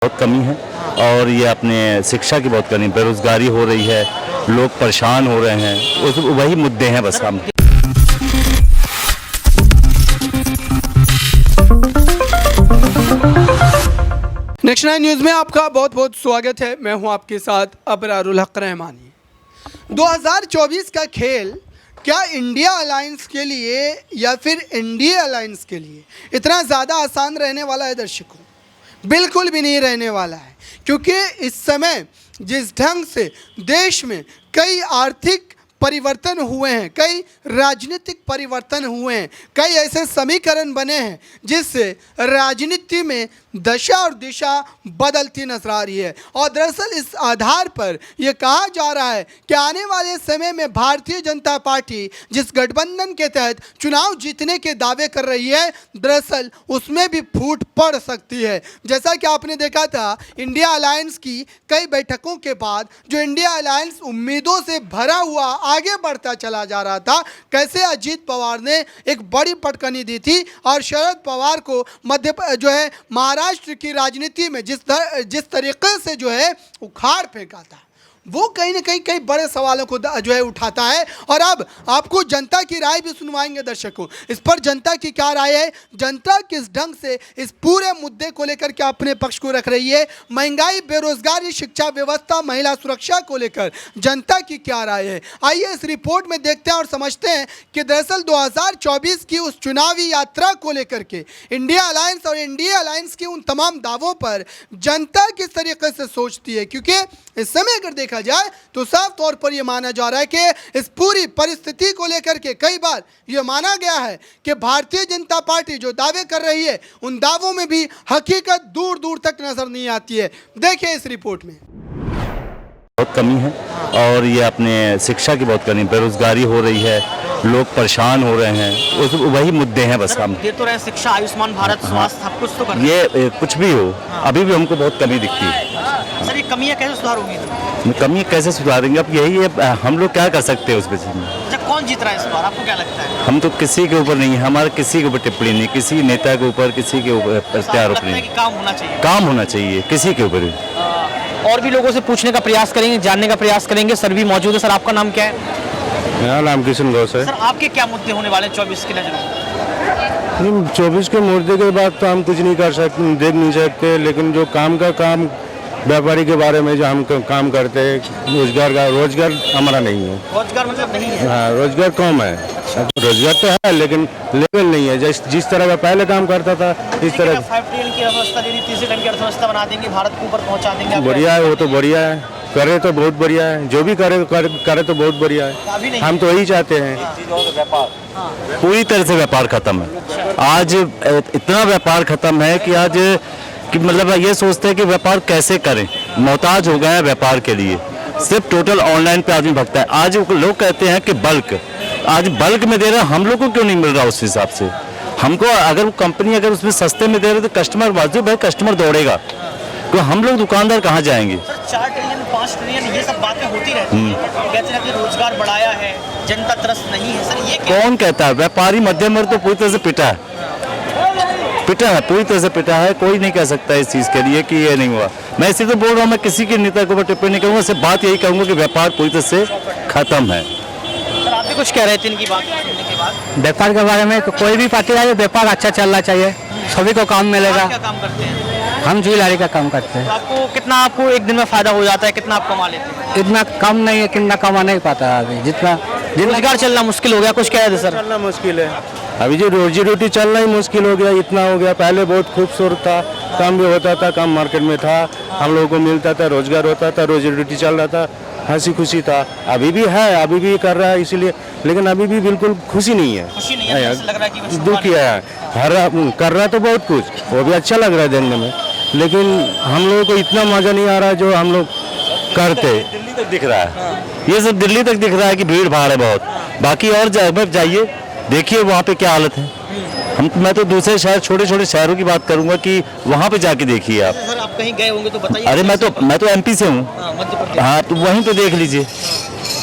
बहुत कमी है और ये अपने शिक्षा की बहुत कमी, बेरोजगारी हो रही है, लोग परेशान हो रहे हैं, वही मुद्दे हैं बस। हम नेक्स्ट 9 न्यूज़ में आपका बहुत बहुत स्वागत है। मैं हूं आपके साथ अबरारुल हक रहमानी। 2024 का खेल क्या इंडिया अलायंस के लिए या फिर एनडीए अलायंस के लिए इतना ज़्यादा आसान रहने वाला है दर्शकों? बिल्कुल भी नहीं रहने वाला है, क्योंकि इस समय जिस ढंग से देश में कई आर्थिक परिवर्तन हुए हैं, कई राजनीतिक परिवर्तन हुए हैं, कई ऐसे समीकरण बने हैं जिससे राजनीति में दशा और दिशा बदलती नजर आ रही है। और दरअसल इस आधार पर यह कहा जा रहा है कि आने वाले समय में भारतीय जनता पार्टी जिस गठबंधन के तहत चुनाव जीतने के दावे कर रही है, दरअसल उसमें भी फूट पड़ सकती है। जैसा कि आपने देखा था इंडिया अलायंस की कई बैठकों के बाद जो इंडिया अलायंस उम्मीदों से भरा हुआ आगे बढ़ता चला जा रहा था, कैसे अजीत पवार ने एक बड़ी पटकनी दी थी और शरद पवार को महाराष्ट्र की राजनीति में जिस तरीके से उखाड़ फेंका था, वो कहीं ना कहीं कई बड़े सवालों को उठाता है। और अब आपको जनता की राय भी सुनवाएंगे दर्शकों। इस पर जनता की क्या राय है, जनता किस ढंग से इस पूरे मुद्दे को लेकर के अपने पक्ष को रख रही है, महंगाई, बेरोजगारी, शिक्षा व्यवस्था, महिला सुरक्षा को लेकर जनता की क्या राय है, आइए इस रिपोर्ट में देखते हैं और समझते हैं कि दरअसल 2024 की उस चुनावी यात्रा को लेकर के इंडिया अलायंस और एनडीए अलायंस के उन तमाम दावों पर जनता किस तरीके से सोचती है। क्योंकि इस समय अगर देखा जाए तो साफ तौर पर यह माना जा रहा है कि इस पूरी परिस्थिति को लेकर के कई बार यह माना गया है कि भारतीय जनता पार्टी जो दावे कर रही है उन दावों में भी हकीकत दूर दूर तक नजर नहीं आती है। देखिए इस रिपोर्ट में बहुत कमी है और ये अपने शिक्षा की बहुत कमी, बेरोजगारी हो रही है, लोग परेशान हो रहे हैं, वही मुद्दे हैं बस। हम दे तो रहे शिक्षा, आयुष्मान भारत, स्वास्थ्य, सब कुछ तो कर ये कुछ भी हो, अभी भी हमको बहुत कमी दिखती है। सर ये कमियां कैसे सुधार होंगी? कमी कैसे सुधारेंगे? अब यही है, हम लोग क्या कर सकते हैं उस विषय में। अच्छा, कौन जीत रहा है इस बार, आपको क्या लगता है? हम तो किसी के ऊपर नहीं है, हमारा किसी के ऊपर टिप्पणी नहीं, किसी नेता के ऊपर, किसी के ऊपर प्रत्यारोप नहीं। काम होना चाहिए, काम होना चाहिए किसी के ऊपर। और भी लोगों से पूछने का प्रयास करेंगे, जानने का प्रयास करेंगे। सर भी मौजूद है। सर आपका नाम क्या है? मेरा नाम किशन घोष है। सर आपके क्या मुद्दे होने वाले 24 की नजर में? 24 के मुद्दे के बाद तो हम कुछ नहीं कर सकते, देख नहीं सकते, लेकिन जो काम व्यापारी के बारे में जो हम काम करते हैं, रोजगार हमारा नहीं है। रोजगार मतलब नहीं है? हाँ, रोजगार कम है। रोजगार तो है लेकिन लेवल नहीं है, जिस तरह का पहले काम करता था इस तरह। 5 ट्रिलियन की अर्थव्यवस्था, तीसरे ढंग की अर्थव्यवस्था बना देंगे, भारत को ऊपर पहुंचा देंगे। बढ़िया है, वो तो बढ़िया है, करे तो बहुत बढ़िया है, जो भी करे तो बहुत बढ़िया है। हम तो यही चाहते हैं। पूरी तरह से व्यापार खत्म है। आज इतना व्यापार खत्म है कि आज कि मतलब ये सोचते हैं कि व्यापार कैसे करें, मोहताज हो गए हैं व्यापार के लिए, सिर्फ टोटल ऑनलाइन पे आदमी भगता है। आज लोग कहते हैं कि आज बल्क में दे रहे हैं, हम लोग को क्यों नहीं मिल रहा उस हिसाब से? हमको अगर वो कंपनी अगर उसमें सस्ते में दे रहे तो कस्टमर वाजिब है, कस्टमर दौड़ेगा, तो हम लोग दुकानदार कहाँ जाएंगे? 4 ट्रिलियन 5 ट्रिलियन ये सब बातें होती रहती हैं, कहते हैं कि रोजगार बढ़ाया है, जनता त्रस्त नहीं है। सर ये कौन कहता है? व्यापारी मध्यम वर्ग तो पूरी तरह से पिटा है, पूरी तरह से पिटा है। कोई नहीं कह सकता इस चीज़ के लिए कि ये नहीं हुआ। मैं इसी तो बोल रहा हूँ, मैं किसी के नेता के ऊपर टिप्पणी नहीं करूँगा, सिर्फ बात यही कहूँगा कि व्यापार पूरी तरह से खत्म है। सर आप भी कुछ कह रहे थे इनकी बात सुनने के बाद? व्यापार के बारे में कोई भी पार्टी आए, व्यापार अच्छा चलना चाहिए, सभी को काम मिलेगा। क्या काम करते हैं? हम ज्वेलरी का काम करते हैं। तो आपको एक दिन में फायदा हो जाता है, कितना आप कमा लेते हैं? इतना कम नहीं है, कितना कमा नहीं पाता अभी, जितना रोजगार चलना मुश्किल हो गया। कुछ कह रहे थे सर? चलना मुश्किल है अभी, जो रोजी रोटी चलना ही मुश्किल हो गया, इतना हो गया। पहले बहुत खूबसूरत था, काम भी होता था, काम मार्केट में था, हम लोगों को मिलता था, रोजगार होता था, रोजी रोटी चल रहा था, हंसी खुशी था। अभी भी है, अभी भी कर रहा है इसीलिए, लेकिन अभी भी बिल्कुल खुशी नहीं है, खुशी नहीं है। ऐसा लग रहा है कि दुख है। कर रहा तो बहुत कुछ, वो भी अच्छा लग रहा है देखने में, लेकिन हम लोगों को इतना मजा नहीं आ रहा जो हम लोग करते। दिल्ली तक दिख रहा है, ये सब दिल्ली तक दिख रहा है कि भीड़ भाड़ है बहुत। बाकी और जाइए, देखिए वहाँ पे क्या हालत है। मैं तो दूसरे शहर, छोटे छोटे शहरों की बात करूंगा कि वहाँ पे जाके देखिए आप। सर आप कहीं गए होंगे तो बताइए। अरे मैं तो एमपी से हूँ। मध्य प्रदेश। हाँ, तो वहीं पे देख लीजिए।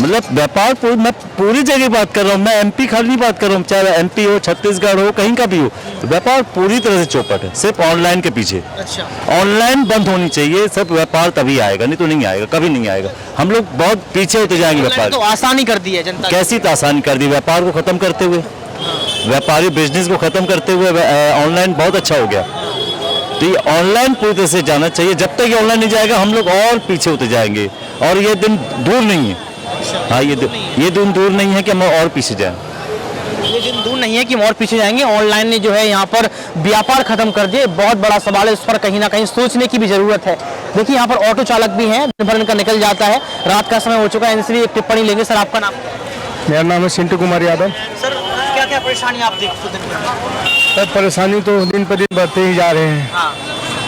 मतलब व्यापार मैं पूरी जगह बात कर रहा हूँ, मैं एमपी खाली नहीं बात कर रहा हूँ, चाहे एमपी हो, छत्तीसगढ़ हो, कहीं का भी हो, व्यापार पूरी तरह से चौपट है, सिर्फ ऑनलाइन के पीछे। अच्छा, ऑनलाइन बंद होनी चाहिए, सब व्यापार तभी आएगा, नहीं तो नहीं आएगा, कभी नहीं आएगा। हम लोग बहुत पीछे होते जाएंगे ऑनलाइन व्यापार। तो आसानी कर दी है जनता की। कैसी तो आसानी कर दी, व्यापार को खत्म करते हुए, व्यापारी बिजनेस को खत्म करते हुए ऑनलाइन बहुत अच्छा हो गया। तो ये ऑनलाइन पूरी तरह से जाना चाहिए। जब तक ये ऑनलाइन नहीं जाएगा हम लोग और पीछे होते जाएंगे, और ये दिन दूर नहीं है। हाँ, ये दिन दूर नहीं है कि हम और पीछे जाएं। ये दिन दूर नहीं है कि हम और पीछे जाएंगे। ऑनलाइन ने जो है यहाँ पर व्यापार खत्म कर दिए, बहुत बड़ा सवाल है, इस पर कहीं ना कहीं सोचने की भी जरूरत है। देखिए यहाँ पर ऑटो चालक भी हैं, दिन भर इनका निकल जाता है, रात का समय हो चुका है, इनसे भी एक टिप्पणी लेंगे। सर, आपका नाम? मेरा नाम है चिंटू कुमार यादव। सर, क्या क्या परेशानी आप देखते दिन में? सर, परेशानी तो दिन पर दिन बढ़ते ही जा रहे हैं। हाँ,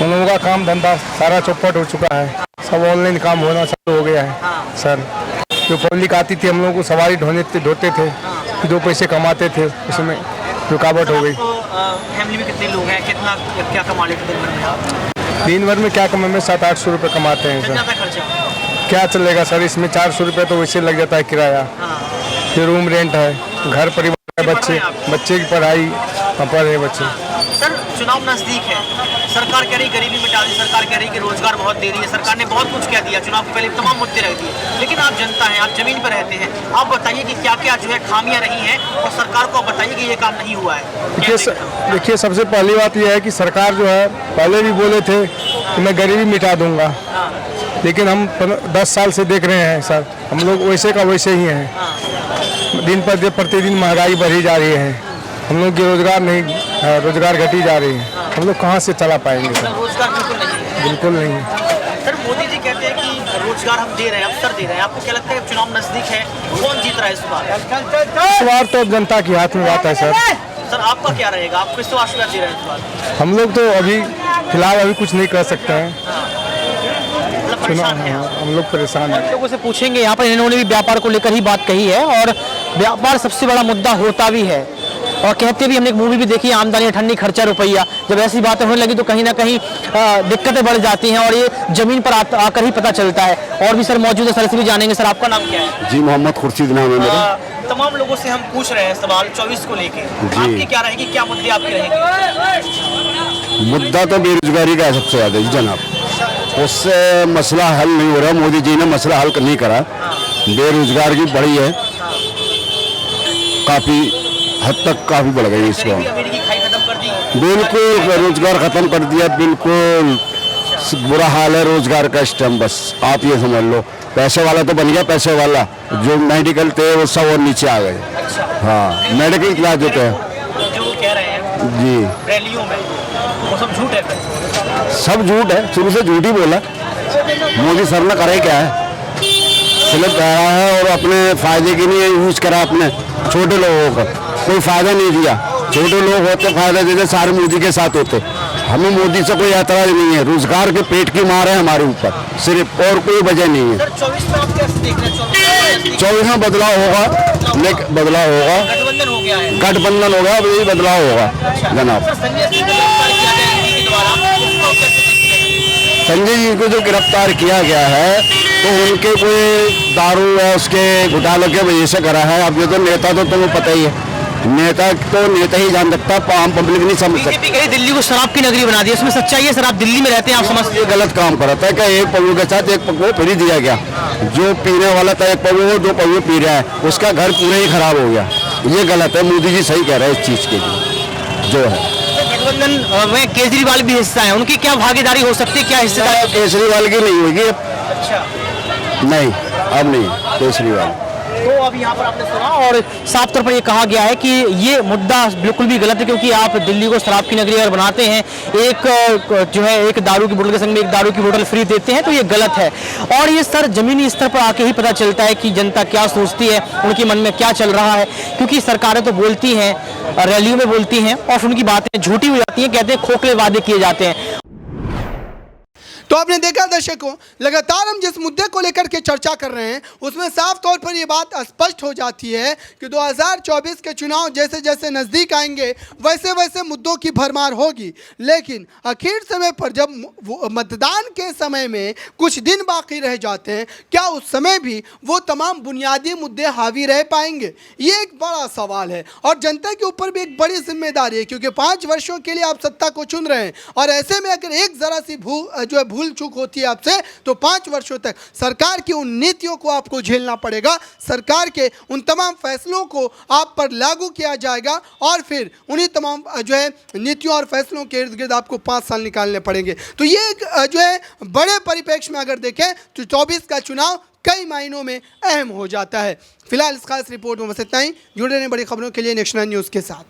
उन लोगों का काम धंधा सारा चौपट हो चुका है, सब ऑनलाइन काम होना चालू हो गया है। सर, जो पब्लिक आती थी हम लोगों को सवारी ढोते थे, 2 पैसे कमाते थे, उसमें रुकावट हो गई। फैमिली में कितने लोग हैं, कितना क्या कमा लेते दिन भर में आप? दिन भर में क्या कमाए, 700-800 रुपये कमाते हैं कितना सर। था खर्चा? क्या चलेगा सर, इसमें 400 रुपये तो वैसे लग जाता है किराया, फिर रूम रेंट है, घर परिवार है, बच्चे की पढ़ाई पर है बच्चे। सर, चुनाव नजदीक है, सरकार कह रही गरीबी मिटा दी, सरकार कह रही कि रोजगार बहुत दे रही है, सरकार ने बहुत कुछ कह दिया, चुनाव के पहले तमाम मुद्दे रख दिए, लेकिन आप जनता हैं, आप जमीन पर रहते हैं, आप बताइए कि क्या क्या जो है खामियां रही हैं, और सरकार को आप बताइए कि ये काम नहीं हुआ है। देखिए, सबसे पहली बात यह है कि सरकार जो है पहले भी बोले थे कि मैं गरीबी मिटा दूंगा, लेकिन हम 10 साल से देख रहे हैं सर, हम लोग वैसे का वैसे ही हैं। दिन पर दिन प्रतिदिन महंगाई बढ़ी जा रही है, हम लोग की रोजगार नहीं, रोजगार घटी जा रही है, हम लोग कहाँ से चला पाएंगे सर? रोजगार बिल्कुल नहीं है। बिल्कुल नहीं। सर, मोदी जी कहते हैं कि रोजगार हम दे रहे हैं, अवसर दे रहे हैं, आपको क्या लगता है चुनाव नजदीक है, कौन जीत रहा है इस बार? इस बार तो जनता के हाथ में बात है सर। सर, आपका क्या रहेगा, आप किसको आशीर्वाद दे रहे हैं इस बार? हम लोग तो अभी फिलहाल अभी कुछ नहीं कर सकते हैं, मतलब परेशान हैं आप? हम लोग परेशान हैं। लोगों से पूछेंगे, यहाँ पर इन्होंने भी व्यापार को लेकर ही बात कही है, और व्यापार सबसे बड़ा मुद्दा होता भी है, और कहते भी, हमने एक मूवी भी देखी, आमदनी अठन्नी खर्चा रुपया। जब ऐसी बातें होने लगी तो कहीं ना कहीं दिक्कतें बढ़ जाती हैं, और ये जमीन पर आकर ही पता चलता है। और भी सर मौजूद है, सर से भी जानेंगे। सर, आपका नाम क्या है? जी, मोहम्मद खुर्शीद नाम है मेरा। तमाम लोगों से हम पूछ रहे हैं सवाल 24 को लेके, आपकी क्या रहेगी, क्या मुद्दे आपके रहेंगे? मुद्दा तो बेरोजगारी का है सबसे ज्यादा जी जनाब, उससे मसला हल नहीं हो रहा, मोदी जी ने मसला हल नहीं करा, बेरोजगार की बढ़ी है, काफी हद तक काफी बढ़ गई इसको। गरीबी की खाई खत्म कर दी, बिल्कुल रोजगार खत्म कर दिया, बिल्कुल बुरा हाल है रोजगार का इस टाइम। बस आप ये समझ लो, पैसे वाला तो बन गया, पैसे वाला जो मेडिकल थे वो सब और नीचे आ गए। हाँ, मेडिकल क्लास जो थे, जो वो कह रहे हैं जी रैलियों में, वो सब झूठ है फिर? सब झूठ है, शुरू से झूठ ही बोला। मोदी सर ने करे क्या है, सिर्फ कह रहा है, और अपने फायदे के लिए यूज करा, अपने छोटे लोगों का कोई फायदा नहीं दिया। छोटे लोग होते फायदा देते, सारे मोदी के साथ होते। हमें मोदी से कोई ऐतराज नहीं है, रोजगार के पेट की मार है हमारे ऊपर सिर्फ, और कोई वजह नहीं है। सर, 24 में आप कैसे देख रहे हैं? 24 में बदलाव होगा, बदलाव होगा, गठबंधन हो गया है, गठबंधन होगा, अब यही बदलाव होगा जनाब। सर, संजय सिंह को गिरफ्तार किया गया ईडी के द्वारा, उसको कैसे देखते हैं? संजय जी को जो गिरफ्तार किया गया है तो उनके कोई दारू या उसके घोटाले के वजह से करा है। अब ये तो नेता तो तुम्हें पता ही है, नेता तो नेता ही जान सकता, आम पब्लिक नहीं समझ सकती। बीजेपी कही दिल्ली को शराब की नगरी बना दी, इसमें सच्चाई है? सर, आप दिल्ली में रहते हैं, आप समझते ये गलत काम करा था कि एक पौवे के साथ एक पौवा फ्री दिया गया। जो पीने वाला था एक पौवे, वो 2 पौवे पी रहा है, उसका घर पूरा ही खराब हो गया। ये गलत है, मोदी जी सही कह रहे हैं इस चीज के लिए जो है। गठबंधन में केजरीवाल भी हिस्सा है, उनकी क्या भागीदारी हो सकती है, क्या हिस्सेदारी? केजरीवाल की नहीं होगी अब, अच्छा, नहीं अब नहीं केजरीवाल। तो अब यहाँ पर आपने सुना, और साफ तौर पर ये कहा गया है कि ये मुद्दा बिल्कुल भी गलत है, क्योंकि आप दिल्ली को शराब की नगरी अगर बनाते हैं, एक जो है एक दारू की बोतल के संग में एक दारू की बोतल फ्री देते हैं, तो ये गलत है। और ये सर जमीनी स्तर पर आके ही पता चलता है कि जनता क्या सोचती है, उनके मन में क्या चल रहा है, क्योंकि सरकारें तो बोलती हैं, रैलियों में बोलती हैं, और उनकी बातें झूठी हो जाती हैं, कहते हैं खोखले वादे किए जाते हैं। तो आपने देखा दर्शकों, लगातार हम जिस मुद्दे को लेकर के चर्चा कर रहे हैं उसमें साफ तौर पर ये बात स्पष्ट हो जाती है कि 2024 के चुनाव जैसे जैसे नज़दीक आएंगे वैसे वैसे मुद्दों की भरमार होगी, लेकिन आखिर समय पर जब मतदान के समय में कुछ दिन बाकी रह जाते हैं, क्या उस समय भी वो तमाम बुनियादी मुद्दे हावी रह पाएंगे? ये एक बड़ा सवाल है और जनता के ऊपर भी एक बड़ी जिम्मेदारी है, क्योंकि 5 वर्षों के लिए आप सत्ता को चुन रहे हैं और ऐसे में अगर एक ज़रा सी भूल चूक होती है आपसे तो 5 वर्षों तक सरकार की उन नीतियों को आपको झेलना पड़ेगा, सरकार के उन तमाम फैसलों को आप पर लागू किया जाएगा और फिर उन्हीं तमाम नीतियों और फैसलों के इर्द गिर्द आपको 5 साल निकालने पड़ेंगे। तो ये एक बड़े परिप्रेक्ष्य में अगर देखें तो 24 का चुनाव कई मायनों में अहम हो जाता है। फिलहाल इस खास रिपोर्ट में बस इतना ही। जुड़े रहें बड़ी खबरों के लिए नेशनल न्यूज़ के साथ।